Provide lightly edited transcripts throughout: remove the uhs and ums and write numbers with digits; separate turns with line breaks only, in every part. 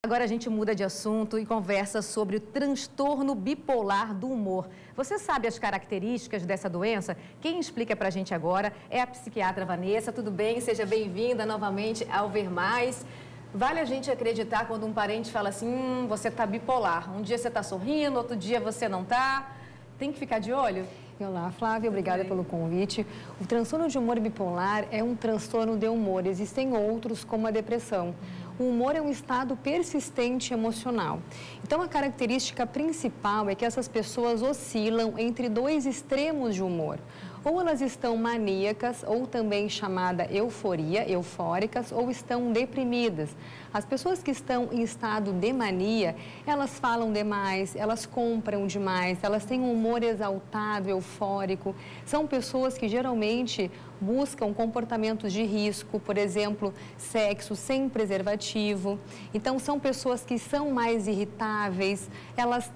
Agora a gente muda de assunto e conversa sobre o transtorno bipolar do humor. Você sabe as características dessa doença? Quem explica pra gente agora é a psiquiatra Vanessa. Tudo bem? Seja bem-vinda novamente ao Ver Mais. Vale a gente acreditar quando um parente fala assim, você tá bipolar. Um dia você tá sorrindo, outro dia você não tá. Tem que ficar de olho?
Olá, Flávia, obrigada pelo convite. O transtorno de humor bipolar é um transtorno de humor. Existem outros, como a depressão. O humor é um estado persistente emocional. Então, a característica principal é que essas pessoas oscilam entre dois extremos de humor. Ou elas estão maníacas, ou também chamada euforia, eufóricas, ou estão deprimidas. As pessoas que estão em estado de mania, elas falam demais, elas compram demais, elas têm um humor exaltado, eufórico. São pessoas que geralmente buscam comportamentos de risco, por exemplo, sexo sem preservativo. Então, são pessoas que são mais irritáveis, elas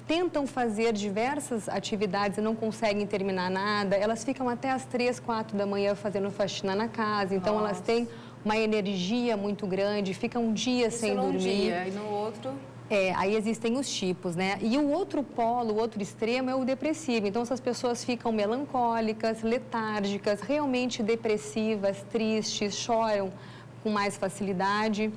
tentam fazer diversas atividades e não conseguem terminar nada, elas ficam até às 3, 4 da manhã fazendo faxina na casa, então elas têm uma energia muito grande, ficam dias sem dormir.
Dia, e no outro...
Aí existem os tipos, né? E o outro polo, o outro extremo é o depressivo. Então, essas pessoas ficam melancólicas, letárgicas, realmente depressivas, tristes, choram com mais facilidade.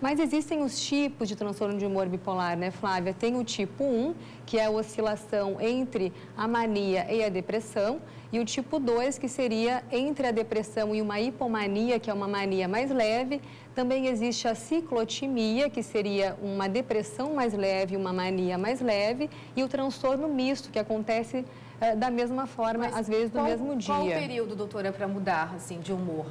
Mas existem os tipos de transtorno de humor bipolar, né, Flávia? Tem o tipo 1, que é a oscilação entre a mania e a depressão, e o tipo 2, que seria entre a depressão e uma hipomania, que é uma mania mais leve. Também existe a ciclotimia, que seria uma depressão mais leve, uma mania mais leve, e o transtorno misto, que acontece da mesma forma, às vezes no mesmo dia.
Qual o período, doutora, para mudar assim, de humor?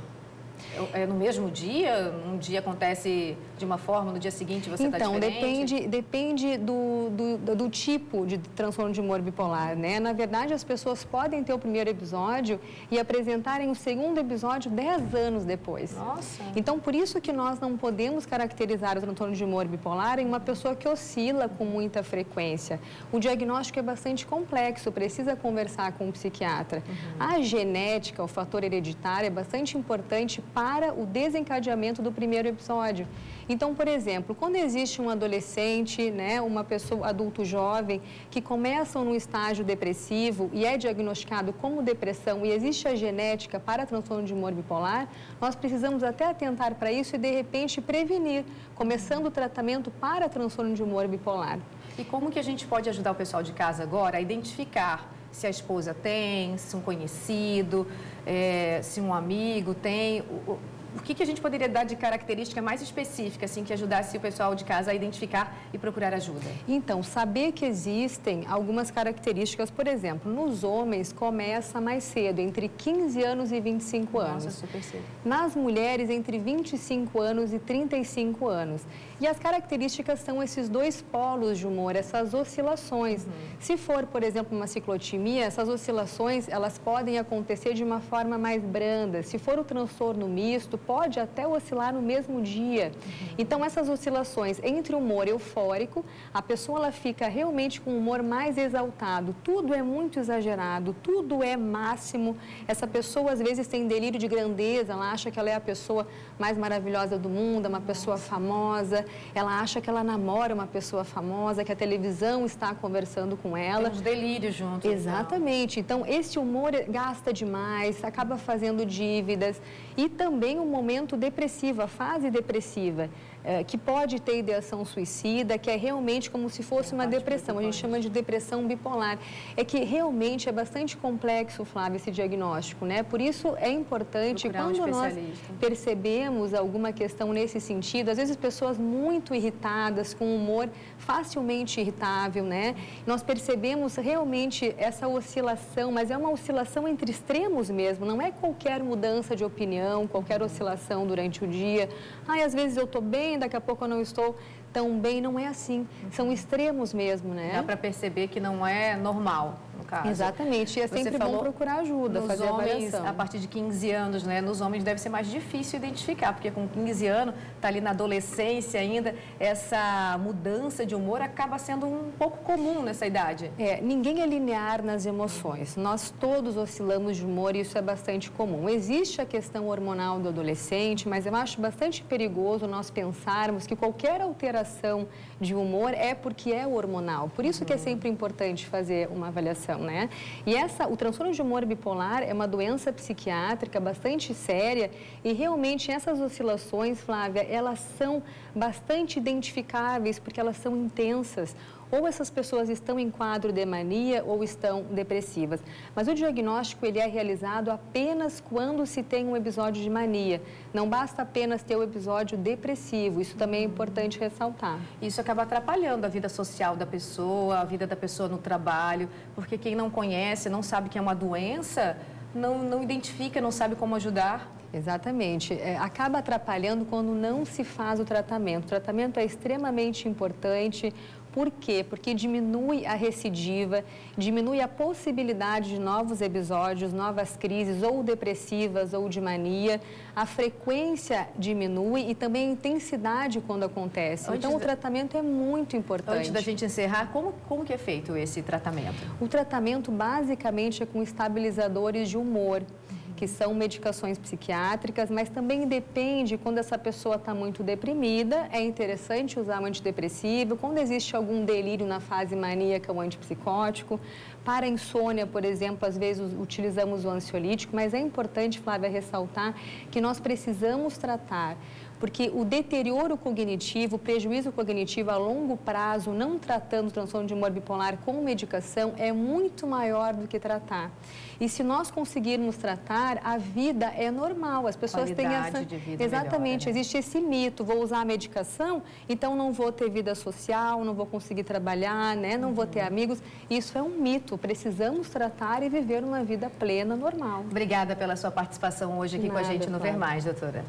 É no mesmo dia? Um dia acontece de uma forma, no dia seguinte você está diferente?
Então, depende do tipo de transtorno de humor bipolar, né? Na verdade, as pessoas podem ter o primeiro episódio e apresentarem o segundo episódio 10 anos depois.
Nossa!
Então, por isso que nós não podemos caracterizar o transtorno de humor bipolar em uma pessoa que oscila com muita frequência. O diagnóstico é bastante complexo, precisa conversar com um psiquiatra. A genética, o fator hereditário, é bastante importante para o desencadeamento do primeiro episódio. Então, por exemplo, quando existe um adolescente, né, uma pessoa adulto jovem, que começam no estágio depressivo e é diagnosticado como depressão e existe a genética para transtorno de humor bipolar, nós precisamos até atentar para isso e, de repente, prevenir, começando o tratamento para transtorno de humor bipolar.
E como que a gente pode ajudar o pessoal de casa agora a identificar se a esposa tem, se um conhecido, se um amigo tem? O que a gente poderia dar de característica mais específica, assim, que ajudasse o pessoal de casa a identificar e procurar ajuda?
Então, saber que existem algumas características, por exemplo, nos homens começa mais cedo, entre 15 anos e 25 anos.
Nossa, super cedo.
Nas mulheres, entre 25 anos e 35 anos. E as características são esses dois polos de humor, essas oscilações. Se for, por exemplo, uma ciclotimia, essas oscilações, elas podem acontecer de uma forma mais branda. Se for o transtorno misto, pode até oscilar no mesmo dia. Então, essas oscilações entre o humor eufórico, a pessoa ela fica realmente com um humor mais exaltado, tudo é muito exagerado, tudo é máximo. Essa pessoa, às vezes, tem delírio de grandeza, ela acha que ela é a pessoa mais maravilhosa do mundo, uma pessoa famosa, ela acha que ela namora uma pessoa famosa, que a televisão está conversando com ela.
Tem uns delírios juntos.
Exatamente. Então, esse humor gasta demais, acaba fazendo dívidas e também o momento depressivo, a fase depressiva, que pode ter ideação suicida, que é realmente como se fosse uma depressão. A gente chama de depressão bipolar. É que realmente é bastante complexo, Flávia, esse diagnóstico, né? Por isso é importante, quando nós percebemos alguma questão nesse sentido, às vezes pessoas muito irritadas, com humor facilmente irritável, né? Nós percebemos realmente essa oscilação, mas é uma oscilação entre extremos mesmo, não é qualquer mudança de opinião, qualquer oscilação durante o dia. Às vezes eu estou bem, daqui a pouco eu não estou tão bem, não é assim. São extremos mesmo, né?
Dá para perceber que não é normal. no caso.
Exatamente, e é sempre bom procurar ajuda, fazer avaliação.
A partir de 15 anos, né? Nos homens deve ser mais difícil identificar, porque com 15 anos, está ali na adolescência ainda, essa mudança de humor acaba sendo um pouco comum nessa idade.
Ninguém é linear nas emoções. Nós todos oscilamos de humor e isso é bastante comum. Existe a questão hormonal do adolescente, mas eu acho bastante perigoso nós pensarmos que qualquer alteração de humor é porque é hormonal. Por isso que é sempre importante fazer uma avaliação, né? E o transtorno de humor bipolar é uma doença psiquiátrica bastante séria e realmente essas oscilações, Flávia, elas são bastante identificáveis porque elas são intensas. Ou essas pessoas estão em quadro de mania ou estão depressivas. Mas o diagnóstico ele é realizado apenas quando se tem um episódio de mania. Não basta apenas ter o episódio depressivo, isso também é importante ressaltar.
Isso acaba atrapalhando a vida social da pessoa, a vida da pessoa no trabalho, porque quem não conhece, não sabe que é uma doença, não identifica, não sabe como ajudar.
Exatamente. Acaba atrapalhando quando não se faz o tratamento. O tratamento é extremamente importante. Por quê? Porque diminui a recidiva, diminui a possibilidade de novos episódios, novas crises, ou depressivas ou de mania. A frequência diminui e também a intensidade quando acontece. Então, o tratamento é muito importante.
Antes da gente encerrar, como que é feito esse tratamento?
O tratamento, basicamente, é com estabilizadores de humor, que são medicações psiquiátricas, mas também depende quando essa pessoa está muito deprimida, é interessante usar um antidepressivo, quando existe algum delírio na fase maníaca, o antipsicótico. Para a insônia, por exemplo, às vezes utilizamos o ansiolítico, mas é importante, Flávia, ressaltar que nós precisamos tratar, porque o deterioro cognitivo, o prejuízo cognitivo a longo prazo, não tratando o transtorno de humor bipolar com medicação, é muito maior do que tratar. E se nós conseguirmos tratar, a vida é normal, as pessoas têm essa...
de vida
Exatamente,
melhora, né?
Existe esse mito, vou usar a medicação, então não vou ter vida social, não vou conseguir trabalhar, né? Não vou ter amigos. Isso é um mito, precisamos tratar e viver uma vida plena, normal.
Obrigada pela sua participação hoje aqui com a gente no Ver Mais, doutora.